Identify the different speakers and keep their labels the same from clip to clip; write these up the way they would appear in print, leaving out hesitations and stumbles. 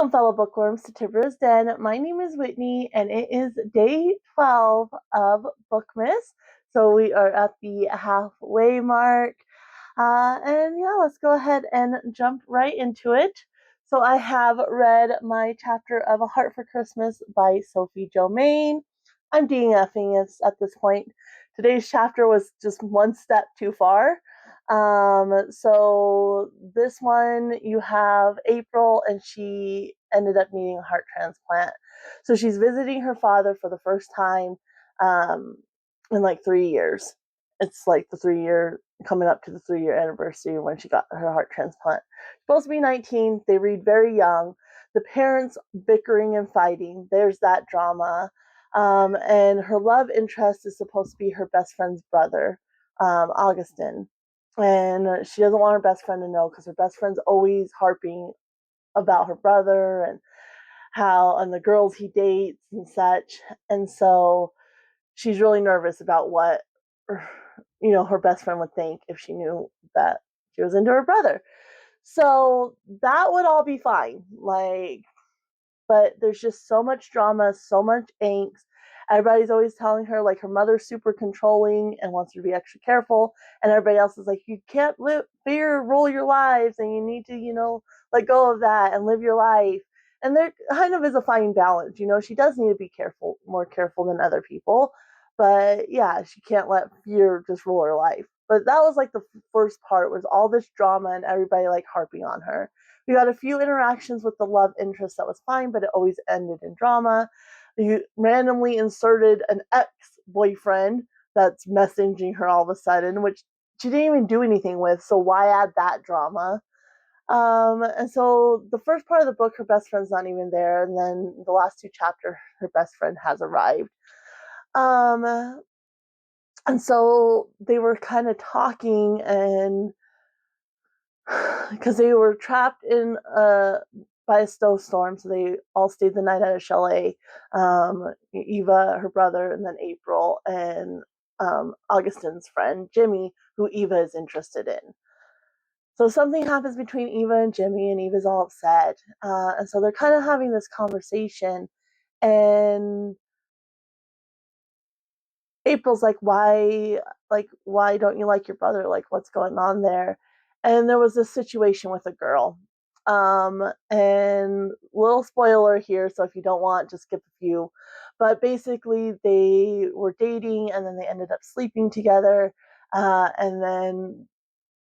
Speaker 1: Welcome, fellow bookworms, to Tibra's Den. My name is Whitney, and it is day 12 of Bookmas. So we are at the halfway mark. And yeah, let's go ahead and jump right into it. So I have read my chapter of A Heart for Christmas by Sophie Jomain. I'm DNFing at this point. Today's chapter was just one step too far. So this one you have April, and she ended up needing a heart transplant. So she's visiting her father for the first time in like 3 years. It's like the 3-year, coming up to the 3-year anniversary when she got her heart transplant. She's supposed to be 19. They read very young. The parents bickering and fighting. There's that drama. And her love interest is supposed to be her best friend's brother, Augustin. And she doesn't want her best friend to know because her best friend's always harping about her brother and the girls he dates and such. And so she's really nervous about what her best friend would think if she knew that she was into her brother. So that would all be fine, but there's just so much drama, so much angst. Everybody's always telling her, like, her mother's super controlling and wants her to be extra careful, and everybody else is like, you can't let fear rule your lives, and you need to, let go of that and live your life. And there kind of is a fine balance. She does need to be more careful than other people, but yeah, she can't let fear just rule her life. But that was like the first part, was all this drama and everybody like harping on her. We got a few interactions with the love interest that was fine, but it always ended in drama. You randomly inserted an ex-boyfriend that's messaging her all of a sudden, which she didn't even do anything with, so why add that drama? And so the first part of the book, her best friend's not even there, and then the last 2 chapters, her best friend has arrived. And so they were kind of talking, and because they were trapped in by a snowstorm, so they all stayed the night at a chalet. Eva, her brother, and then April, and Augustin's friend Jimmy, who Eva is interested in. So something happens between Eva and Jimmy, and Eva's all upset, and so they're kind of having this conversation, and April's like, why don't you like your brother? Like, what's going on there? And there was this situation with a girl. And little spoiler here, so if you don't want, just skip a few. But basically, they were dating, and then they ended up sleeping together. And then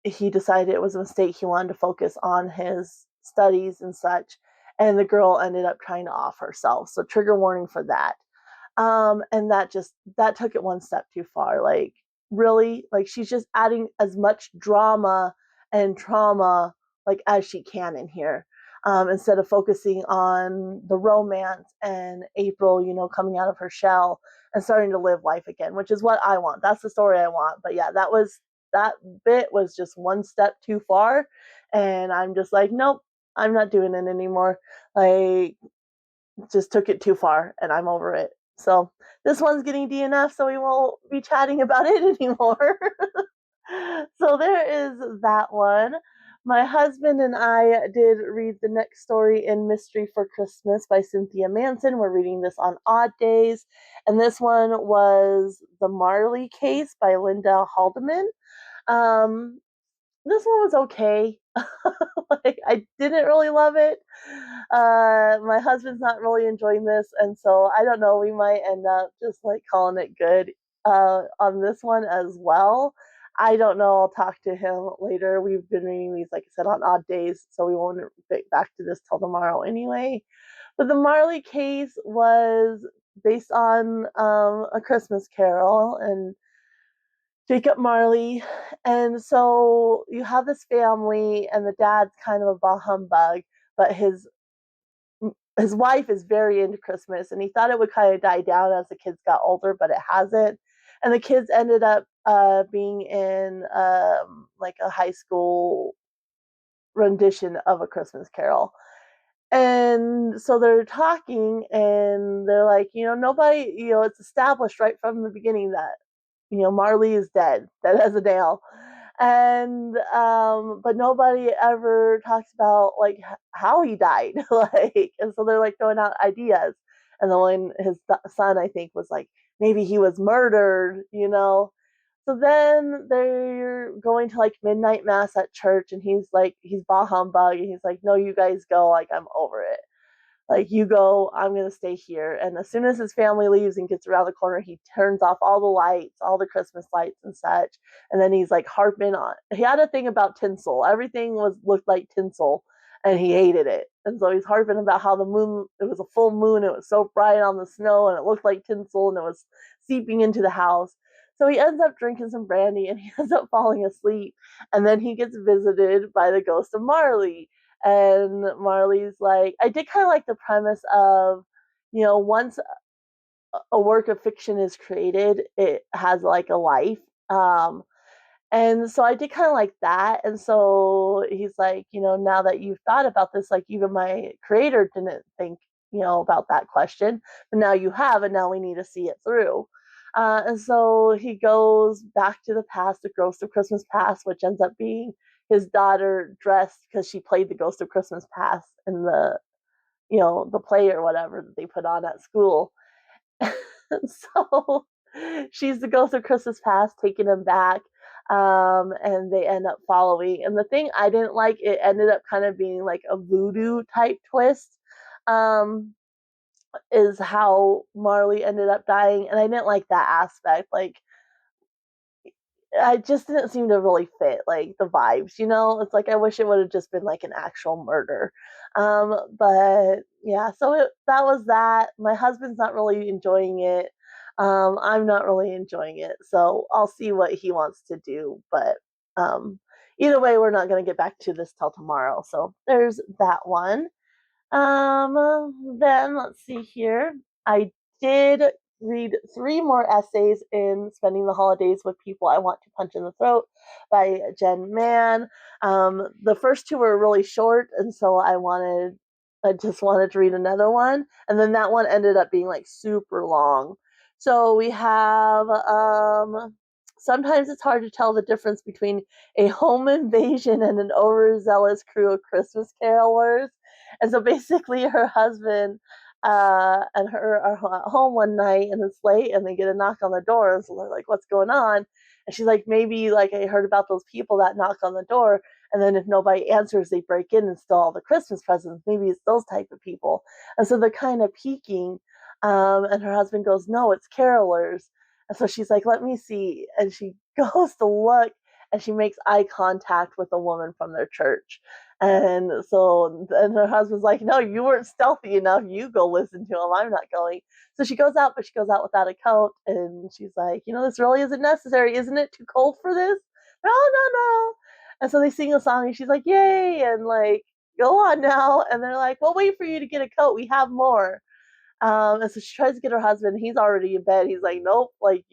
Speaker 1: he decided it was a mistake. He wanted to focus on his studies and such. And the girl ended up trying to off herself. So trigger warning for that. And that took it one step too far. Like, really, like, she's just adding as much drama and trauma like as she can in here, instead of focusing on the romance and April, coming out of her shell and starting to live life again, which is what I want. That's the story I want. But yeah, that bit was just one step too far, and I'm just like, nope, I'm not doing it anymore. Like, just took it too far, and I'm over it. So this one's getting DNF, so we won't be chatting about it anymore. So there is that one. My husband and I did read the next story in Mystery for Christmas by Cynthia Manson. We're reading this on odd days. And this one was The Marley Case by Linda Haldeman. This one was okay. Like, I didn't really love it. My husband's not really enjoying this, and so I don't know, we might end up just like calling it good on this one as well. I don't know. I'll talk to him later. We've been reading these, like I said, on odd days, so we won't get back to this till tomorrow anyway. But the Marley Case was based on A Christmas Carol and Jacob Marley. And so you have this family, and the dad's kind of a bah humbug, but his wife is very into Christmas, and he thought it would kind of die down as the kids got older, but it hasn't. And the kids ended up being in like a high school rendition of A Christmas Carol. And so they're talking, and they're like, nobody, it's established right from the beginning that Marley is dead as a nail. And but nobody ever talks about like how he died. Like, and so they're like throwing out ideas. And then when his son, I think, was like, maybe he was murdered, So then they're going to like midnight mass at church, and he's like, he's bah humbug, and he's like, no, you guys go, like, I'm over it. Like, you go, I'm gonna stay here. And as soon as his family leaves and gets around the corner, he turns off all the lights, all the Christmas lights and such. And then he's like harping on. He had a thing about tinsel. Everything was looked like tinsel, and he hated it. And so he's harping about how the moon, it was a full moon, it was so bright on the snow, and it looked like tinsel, and it was seeping into the house. So he ends up drinking some brandy, and he ends up falling asleep. And then he gets visited by the ghost of Marley. And Marley's like, I did kind of like the premise of, once a work of fiction is created, it has like a life. And so I did kind of like that. And so he's like, now that you've thought about this, like, even my creator didn't think, about that question, but now you have, and now we need to see it through. And so he goes back to the past, the Ghost of Christmas Past, which ends up being his daughter dressed because she played the Ghost of Christmas Past in the play or whatever that they put on at school. So she's the Ghost of Christmas Past taking him back. And they end up following. And the thing I didn't like, it ended up kind of being like a voodoo type twist. Um, is how Marley ended up dying. And I didn't like that aspect. Like, I just didn't seem to really fit like the vibes. It's like I wish it would have just been like an actual murder. But yeah, so that was that. My husband's not really enjoying it. I'm not really enjoying it, so I'll see what he wants to do. But um, either way, we're not going to get back to this till tomorrow. So there's that one. Then let's see here. I did read 3 more essays in Spending the Holidays with People I Want to Punch in the Throat by Jen Mann. The first 2 were really short, and so I just wanted to read another one. And then that one ended up being like super long. So we have sometimes it's hard to tell the difference between a home invasion and an overzealous crew of Christmas carolers. And so basically, her husband and her are at home one night, and it's late, and they get a knock on the door. And so they're like, "What's going on?" And she's like, "Maybe like I heard about those people that knock on the door, and then if nobody answers, they break in and steal all the Christmas presents. Maybe it's those type of people." And so they're kind of peeking. And her husband goes, "No, it's carolers." And so she's like, "Let me see." And she goes to look, and she makes eye contact with a woman from their church. And so, and her husband's like, "No, you weren't stealthy enough. You go listen to him. I'm not going." So she goes out, but she goes out without a coat. And she's like, "This really isn't necessary. Isn't it too cold for this?" "No, no, no." And so they sing a song, and she's like, "Yay." And like, "Go on now." And they're like, "We'll wait for you to get a coat. We have more." And so she tries to get her husband. He's already in bed. He's like, "Nope, like,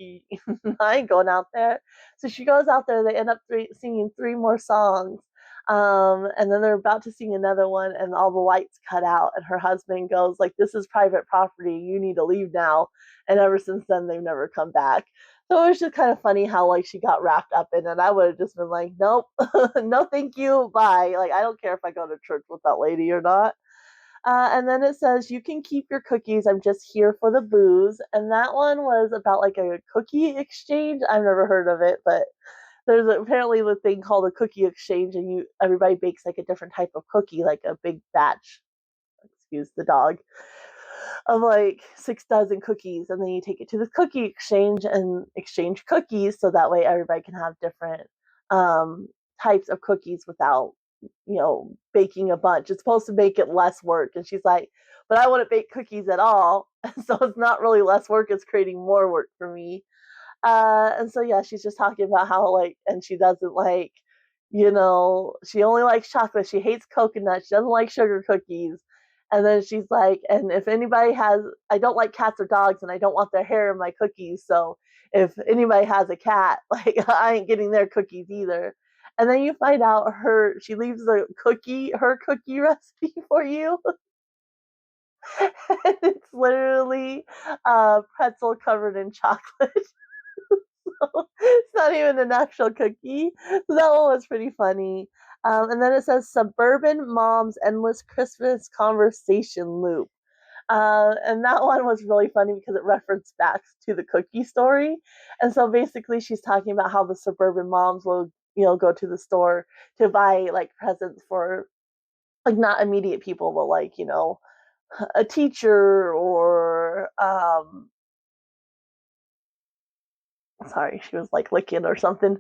Speaker 1: I ain't going out there." So she goes out there. They end up singing 3 more songs. And then they're about to sing another one, and all the lights cut out. And her husband goes, like, "This is private property. You need to leave now." And ever since then, they've never come back. So it was just kind of funny how like she got wrapped up in it. I would have just been like, "Nope, no, thank you, bye." Like, I don't care if I go to church with that lady or not. And then it says, "You can keep your cookies. I'm just here for the booze." And that one was about like a cookie exchange. I've never heard of it, but there's apparently the thing called a cookie exchange, and everybody bakes like a different type of cookie, like a big batch. Excuse the dog. Of like 6 dozen cookies, and then you take it to the cookie exchange and exchange cookies, so that way everybody can have different um, types of cookies without baking a bunch. It's supposed to make it less work. And she's like, "But I wouldn't bake cookies at all." So it's not really less work, it's creating more work for me. And so yeah, she's just talking about how like, and she doesn't like, she only likes chocolate. She hates coconut. She doesn't like sugar cookies. And then she's like, "And if anybody has, I don't like cats or dogs, and I don't want their hair in my cookies. So if anybody has a cat, like, I ain't getting their cookies either." And then you find out she leaves her cookie recipe for you. And it's literally pretzel covered in chocolate. So it's not even an actual cookie. So that one was pretty funny. And then it says Suburban Mom's Endless Christmas Conversation Loop. And that one was really funny because it referenced back to the cookie story. And so basically, she's talking about how the suburban moms will, go to the store to buy like presents for like not immediate people, but like, a teacher or sorry, she was like licking or something,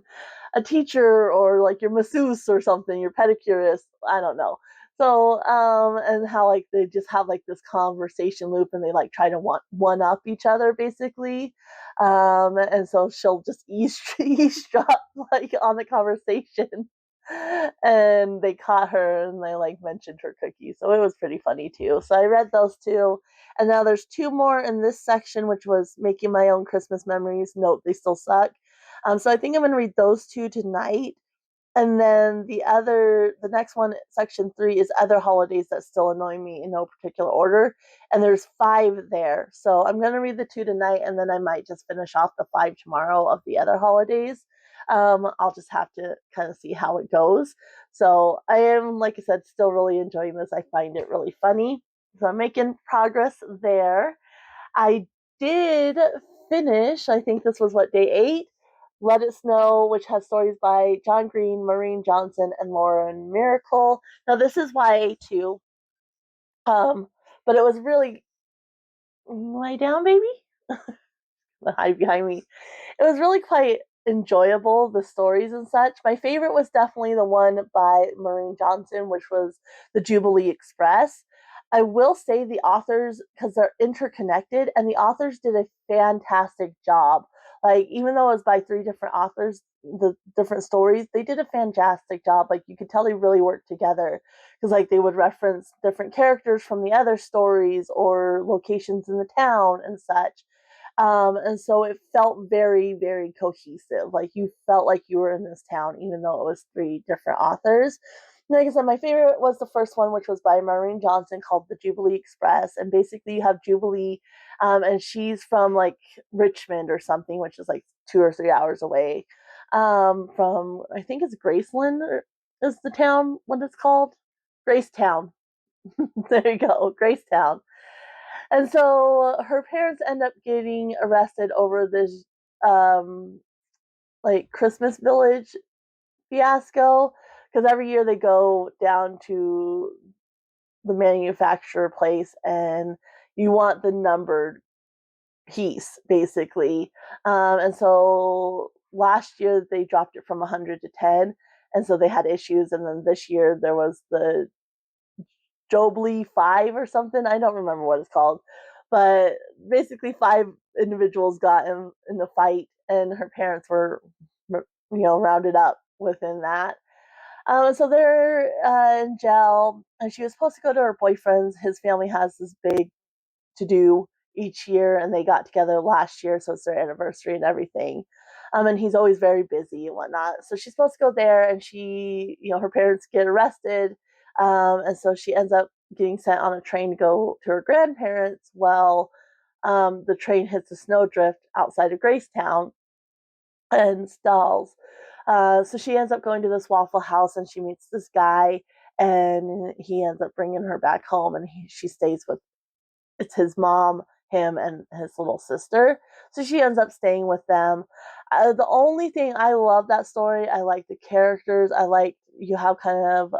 Speaker 1: a teacher or like your masseuse or something, your pedicurist, I don't know. So, and how like they just have like this conversation loop and they like try to one up each other basically. And so she'll just eavesdrop like on the conversation. And they caught her and they like mentioned her cookies. So it was pretty funny too. So I read those two. And now there's two more in this section, which was making my own Christmas memories. Note they still suck. So I think I'm going to read those two tonight. And then the next one, section 3, is other holidays that still annoy me in no particular order. And there's 5 there. So I'm going to read the 2 tonight, and then I might just finish off the 5 tomorrow of the other holidays. I'll just have to kind of see how it goes. So I am, like I said, still really enjoying this. I find it really funny. So I'm making progress there. I did finish, I think this was day 8, Let It Snow, which has stories by John Green, Maureen Johnson, and Lauren Miracle. Now, this is YA2, but it was really. Lay down, baby? Hide behind me. It was really quite enjoyable, the stories and such. My favorite was definitely the one by Maureen Johnson, which was the Jubilee Express. I will say the authors, because they're interconnected, and the authors did a fantastic job. Like, even though it was by 3 different authors, the different stories, they did a fantastic job. Like, you could tell they really worked together because, like, they would reference different characters from the other stories or locations in the town and such. And so it felt very, very cohesive. Like you felt like you were in this town, even though it was 3 different authors. And like I said, my favorite was the first one, which was by Maureen Johnson, called The Jubilee Express. And basically, you have Jubilee, and she's from like Richmond or something, which is like 2 or 3 hours away from, I think it's Graceland is the town, what it's called? Gracetown. There you go, Gracetown. And so her parents end up getting arrested over this like Christmas village fiasco because every year they go down to the manufacturer place and you want the numbered piece basically. And so last year they dropped it from 100 to 10 and so they had issues, and then this year there was the Jobly 5 or something. I don't remember what it's called. But basically 5 individuals got in the fight and her parents were rounded up within that. So they're in jail, and she was supposed to go to her boyfriend's. His family has this big to do each year, and they got together last year, so it's their anniversary and everything. And he's always very busy and whatnot. So she's supposed to go there, and her parents get arrested, and so she ends up getting sent on a train to go to her grandparents. Well, the train hits a snowdrift outside of Gracetown and stalls. So she ends up going to this Waffle House, and she meets this guy, and he ends up bringing her back home, and she stays with it's his mom, him, and his little sister. So she ends up staying with them. The only thing I love that story, I like the characters. I like you have kind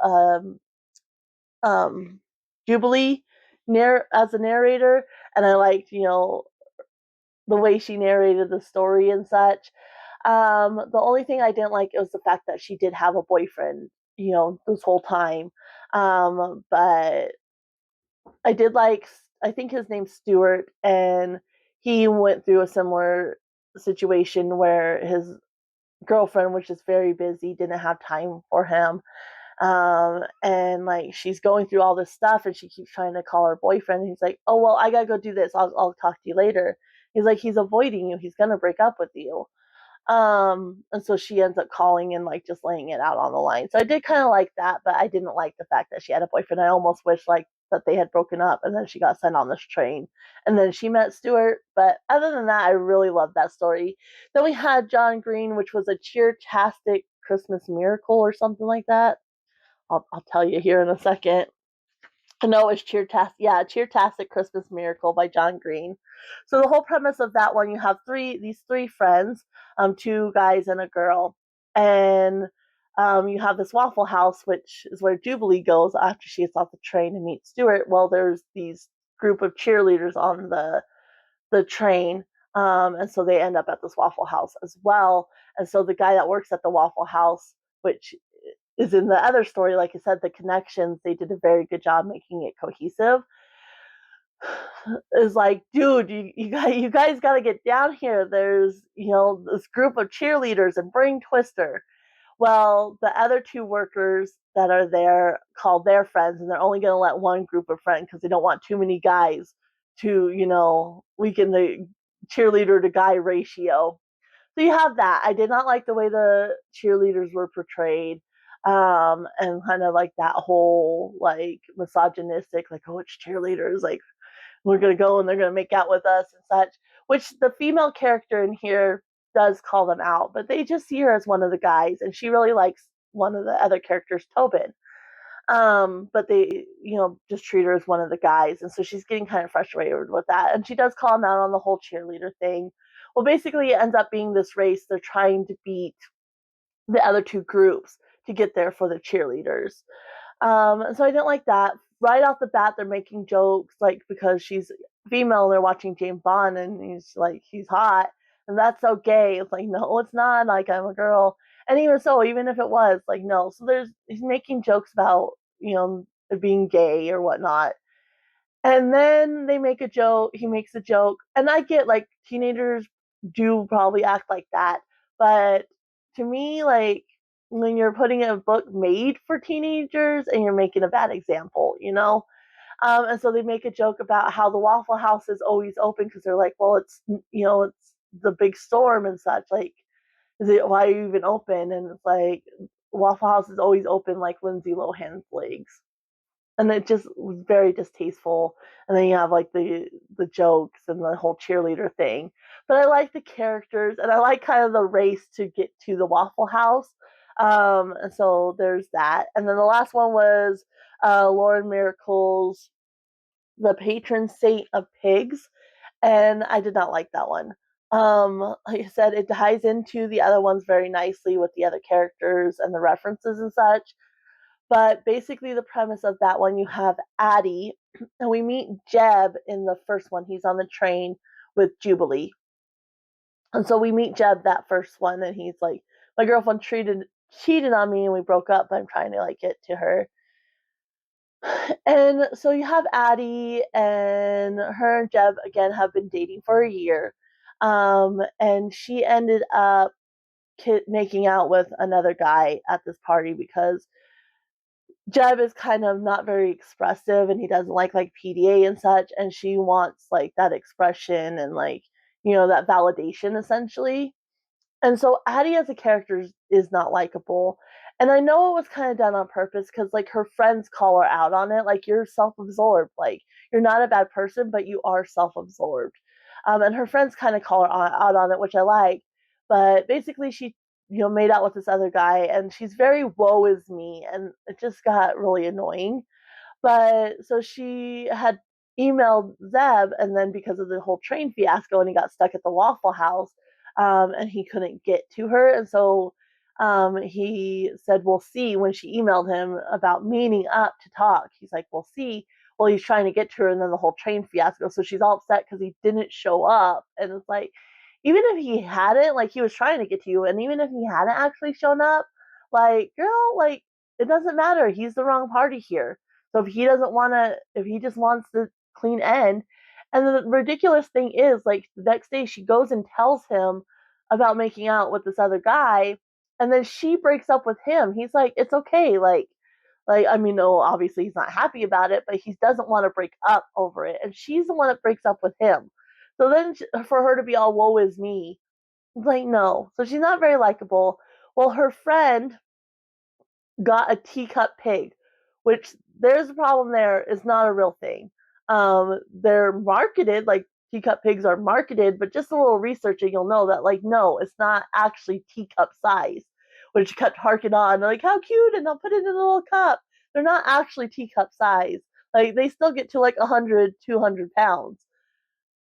Speaker 1: of Jubilee as a narrator, and I liked the way she narrated the story and such. The only thing I didn't like was the fact that she did have a boyfriend, this whole time. But I did like, I think his name's Stuart, and he went through a similar situation where his girlfriend, which is very busy, didn't have time for him. And like she's going through all this stuff, and she keeps trying to call her boyfriend. And he's like, "Oh well, I gotta go do this. I'll talk to you later." He's like, "He's avoiding you. He's gonna break up with you." And so she ends up calling and like just laying it out on the line. So I did kind of like that, but I didn't like the fact that she had a boyfriend. I almost wish like that they had broken up, and then she got sent on this train, and then she met Stuart. But other than that, I really loved that story. Then we had John Green, which was a cheer-tastic Christmas miracle or something like that. I'll tell you here in a second. No, it's Cheertastic. Yeah, Cheertastic Christmas Miracle by John Green. So the whole premise of that one, you have these three friends, two guys and a girl, and you have this Waffle House, which is where Jubilee goes after she gets off the train to meet Stuart. Well, there's these group of cheerleaders on the train, and so they end up at this Waffle House as well. And so the guy that works at the Waffle House, which is in the other story, like I said, the connections, they did a very good job making it cohesive. Is like, dude, you guys got to get down here. There's, this group of cheerleaders and bring Twister. Well, the other two workers that are there call their friends, and they're only going to let one group of friends because they don't want too many guys to, weaken the cheerleader to guy ratio. So you have that. I did not like the way the cheerleaders were portrayed, and kind of like that whole like misogynistic, like, oh, it's cheerleaders, like we're gonna go and they're gonna make out with us and such. Which the female character in here does call them out, but they just see her as one of the guys, and she really likes one of the other characters, Tobin. But they, just treat her as one of the guys, and so she's getting kind of frustrated with that. And she does call him out on the whole cheerleader thing. Well, basically, it ends up being this race. They're trying to beat the other two groups to get there for the cheerleaders. And so I didn't like that. Right off the bat, they're making jokes, like, because she's female, they're watching James Bond, and he's hot, and that's so gay. It's like, no, it's not. Like, I'm a girl. And even so, even if it was, like, no. So he's making jokes about, it being gay or whatnot. And then they make a joke. He makes a joke, and I get, like, teenagers do probably act like that, but to me, like, when you're putting a book made for teenagers and you're making a bad example, and so they make a joke about how the Waffle House is always open because they're like, well, it's it's the big storm and such. Like, why are you even open? And it's like, Waffle House is always open, like Lindsay Lohan's legs, and it just was very distasteful. And then you have like the jokes and the whole cheerleader thing. But I like the characters, and I like kind of the race to get to the Waffle House. And so there's that. And then the last one was Lauren Miracle's The Patron Saint of Pigs, and I did not like that one. Like I said, it ties into the other ones very nicely with the other characters and the references and such. But basically, the premise of that one, you have Addie, and we meet Jeb in the first one. He's on the train with Jubilee. And so we meet Jeb that first one, and he's like, my girlfriend cheated on me, and we broke up, but I'm trying to like get to her. And so you have Addie, and her and Jeb again have been dating for a year. And she ended up making out with another guy at this party because Jeb is kind of not very expressive, and he doesn't like PDA and such, and she wants like that expression and like, that validation essentially. And so Addie as a character is not likable. And I know it was kind of done on purpose because like her friends call her out on it. Like, you're self-absorbed. Like, you're not a bad person, but you are self-absorbed. And her friends kind of call her out on it, which I like. But basically, she made out with this other guy, and she's very woe is me, and it just got really annoying. But so she had emailed Zeb, and then because of the whole train fiasco, and he got stuck at the Waffle House, and he couldn't get to her, and so he said, "We'll see." When she emailed him about meeting up to talk, he's like, "We'll see." Well, he's trying to get to her, and then the whole train fiasco. So she's all upset because he didn't show up, and it's like, even if he hadn't, like, he was trying to get to you, and even if he hadn't actually shown up, like, girl, like, it doesn't matter. He's the wrong party here. So if he doesn't want to, if he just wants the clean end. And the ridiculous thing is, like, the next day she goes and tells him about making out with this other guy, and then she breaks up with him. He's like, it's okay. I mean, no, obviously he's not happy about it, but he doesn't want to break up over it. And she's the one that breaks up with him. So then for her to be all woe is me, like, no. So she's not very likable. Well, her friend got a teacup pig, which there's a problem there. It's not a real thing. They're marketed, like teacup pigs are marketed, but just a little researching, you'll know that, like, no, it's not actually teacup size, which kept harking on, like, how cute, and I'll put it in a little cup. They're not actually teacup size. Like, they still get to like 100, 200 pounds.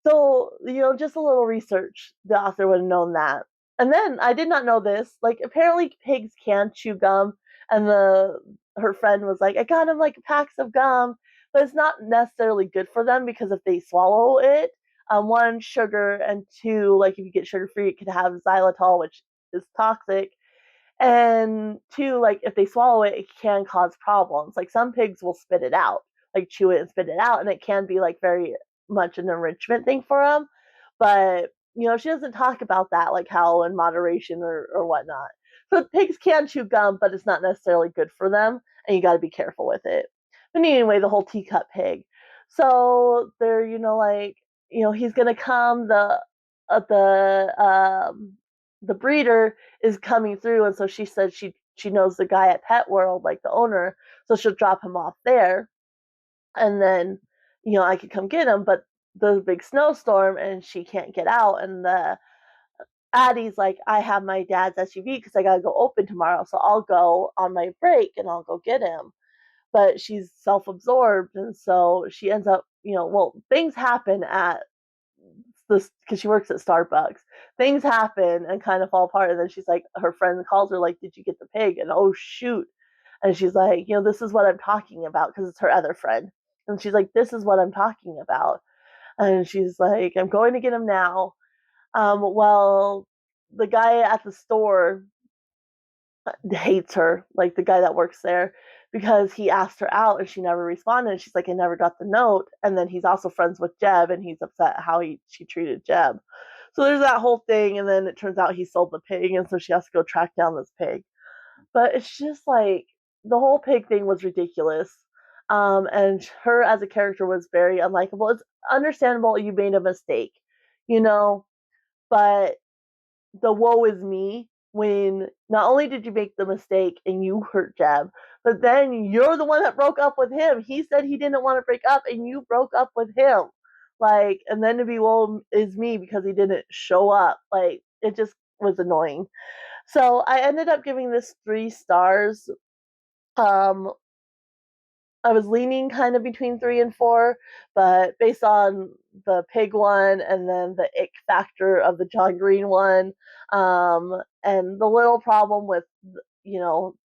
Speaker 1: So, just a little research, the author would have known that. And then I did not know this. Like, apparently pigs can chew gum, and her friend was like, I got him like packs of gum, but it's not necessarily good for them because if they swallow it, one, sugar, and two, like if you get sugar free, it could have xylitol, which is toxic. And two, like if they swallow it, it can cause problems. Like some pigs will spit it out, like chew it and spit it out, and it can be like very much an enrichment thing for them. But she doesn't talk about that, like how in moderation or whatnot. So pigs can chew gum, but it's not necessarily good for them, and you got to be careful with it. But anyway, the whole teacup pig. So they're like he's gonna come the breeder is coming through, and so she said she knows the guy at Pet World, like the owner, so she'll drop him off there, and then I could come get him. But there's a big snowstorm, and she can't get out, and the Addie's like, I have my dad's SUV because I gotta go open tomorrow, so I'll go on my break and I'll go get him. But she's self-absorbed, and so she ends up, well, things happen at this because she works at Starbucks. Things happen and kind of fall apart, and then she's like, her friend calls her like, "Did you get the pig?" And oh shoot, and she's like, this is what I'm talking about because it's her other friend, and she's like, "This is what I'm talking about," and she's like, "I'm going to get him now." Well, the guy at the store hates her, like the guy that works there, because he asked her out and she never responded. And she's like, I never got the note. And then he's also friends with Jeb, and he's upset how she treated Jeb. So there's that whole thing, and then it turns out he sold the pig, and so she has to go track down this pig. But it's just like the whole pig thing was ridiculous. And her as a character was very unlikable. It's understandable you made a mistake, you know, but the woe is me when not only did you make the mistake and you hurt Jeb, but then you're the one that broke up with him. He said he didn't want to break up, and you broke up with him. Like, and then to be woe is me because he didn't show up. Like, it just was annoying. So I ended up giving this 3 stars. Um, I was leaning kind of between 3 and 4, but based on the pig one and then the ick factor of the John Green one, and the little problem with, you know,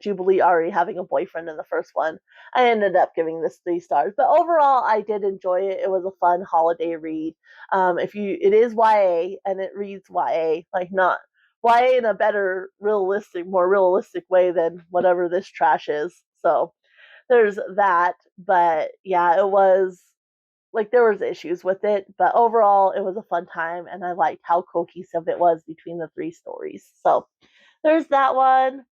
Speaker 1: Jubilee already having a boyfriend in the first one, I ended up giving this 3 stars. But overall, I did enjoy it. It was a fun holiday read. It is YA and it reads YA, like not YA in a better, more realistic way than whatever this trash is. So there's that. But yeah, it was like there was issues with it, but overall it was a fun time, and I liked how cohesive it was between the 3 stories. So there's that one.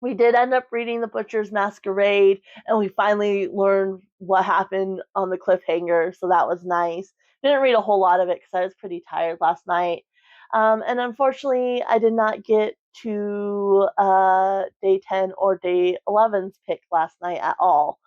Speaker 1: We did end up reading The Butcher's Masquerade, and we finally learned what happened on the cliffhanger, so that was nice. Didn't read a whole lot of it because I was pretty tired last night. And unfortunately, I did not get to day 10 or day 11's pick last night at all.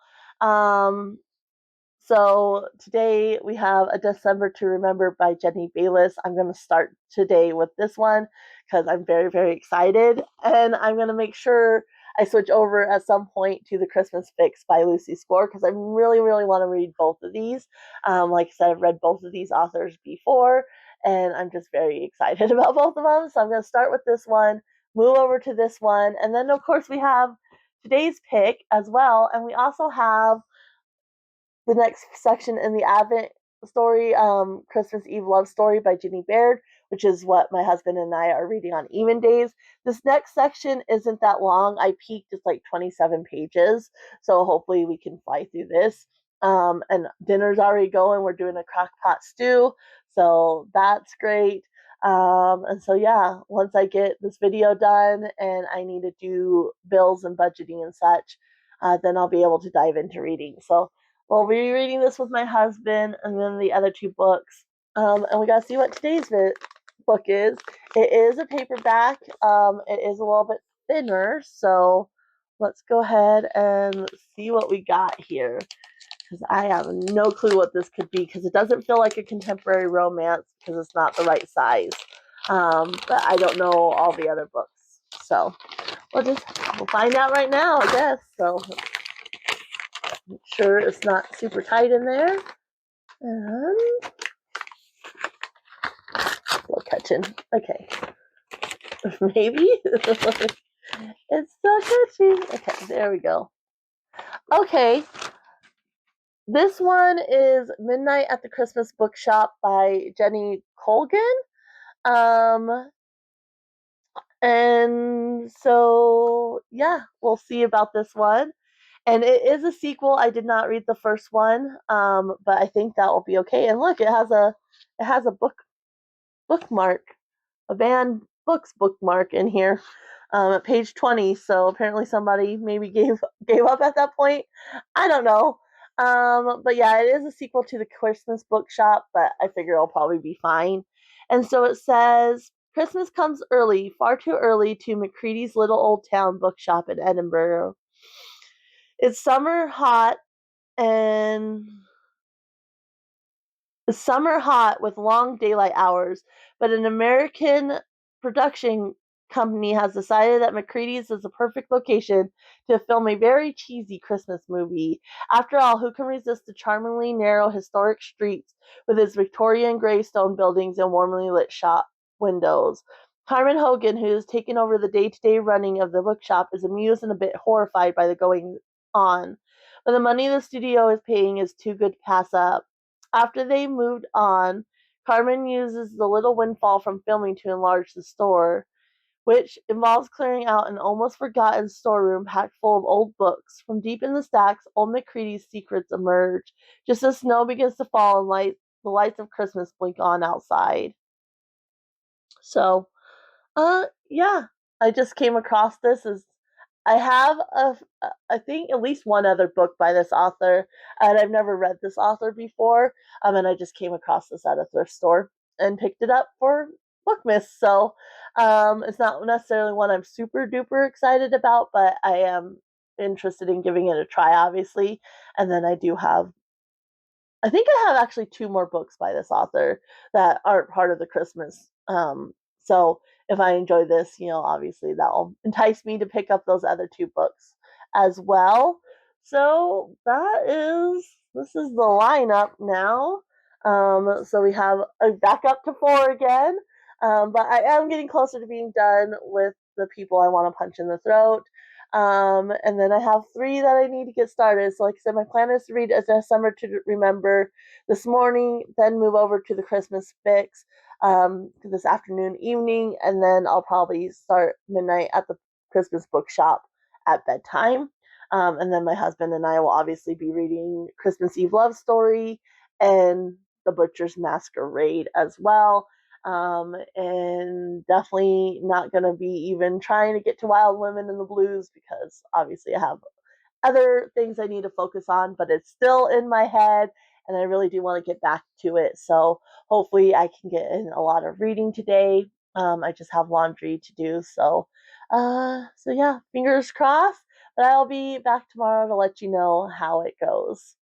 Speaker 1: So today we have A December to Remember by Ginny Baird. I'm going to start today with this one because I'm very, very excited. And I'm going to make sure I switch over at some point to The Christmas Fix by Lucy Score because I really, really want to read both of these. Like I said, I've read both of these authors before, and I'm just very excited about both of them. So I'm going to start with this one, move over to this one, and then, of course, we have today's pick as well. And we also have the next section in the Advent story, Christmas Eve Love Story by Ginny Baird, which is what my husband and I are reading on even days. This next section isn't that long. I peeked, it's like 27 pages, so hopefully we can fly through this. And dinner's already going. We're doing a crock pot stew, so that's great. And so yeah, once I get this video done and I need to do bills and budgeting and such, then I'll be able to dive into reading. So we'll be reading this with my husband and then the other 2 books. And we got to see what today's book is. It is a paperback. It is a little bit thinner, so let's go ahead and see what we got here, because I have no clue what this could be, because it doesn't feel like a contemporary romance because it's not the right size. But I don't know all the other books, so we'll find out right now, I guess. So make sure it's not super tight in there, and still catching. Okay, maybe it's still catching. Okay, there we go. Okay, this one is Midnight at the Christmas Bookshop by Jenny Colgan. And so, yeah, we'll see about this one. And it is a sequel. I did not read the first one, but I think that will be okay. And look, it has a bookmark, a banned books bookmark in here, at page 20. So apparently somebody maybe gave up at that point. I don't know. But yeah, it is a sequel to the Christmas Bookshop, but I figure it'll probably be fine. And so it says, Christmas comes early, far too early, to Macready's little old town bookshop in Edinburgh. It's summer hot and summer hot with long daylight hours, but an American production company has decided that Macready's is the perfect location to film a very cheesy Christmas movie. After all, who can resist the charmingly narrow historic streets with its Victorian gray stone buildings and warmly lit shop windows? Carmen Hogan, who has taken over the day-to-day running of the bookshop, is amused and a bit horrified by the going on. But the money the studio is paying is too good to pass up. After they moved on, Carmen uses the little windfall from filming to enlarge the store, which involves clearing out an almost forgotten storeroom packed full of old books. From deep in the stacks, old Macready's secrets emerge, just as snow begins to fall and the lights of Christmas blink on outside. So, yeah, I just came across this as I have I think at least one other book by this author, and I've never read this author before. And I just came across this at a thrift store and picked it up for Bookmas. So, it's not necessarily one I'm super duper excited about, but I am interested in giving it a try, obviously. And then I think I have actually two more books by this author that aren't part of the Christmas. So if I enjoy this, obviously that'll entice me to pick up those other two books as well. So this is the lineup now. So we have back up to 4 again. But I am getting closer to being done with the people I want to punch in the throat. And then I have 3 that I need to get started. So, like I said, my plan is to read A Summer to Remember this morning, then move over to the Christmas fix this afternoon, evening, and then I'll probably start Midnight at the Christmas bookshop at bedtime. And then my husband and I will obviously be reading Christmas Eve Love Story and The Butcher's Masquerade as well. And definitely not going to be even trying to get to Wild Women in the Blues, because obviously I have other things I need to focus on, but it's still in my head and I really do want to get back to it. So hopefully I can get in a lot of reading today. I just have laundry to do. So yeah, fingers crossed. But I'll be back tomorrow to let you know how it goes.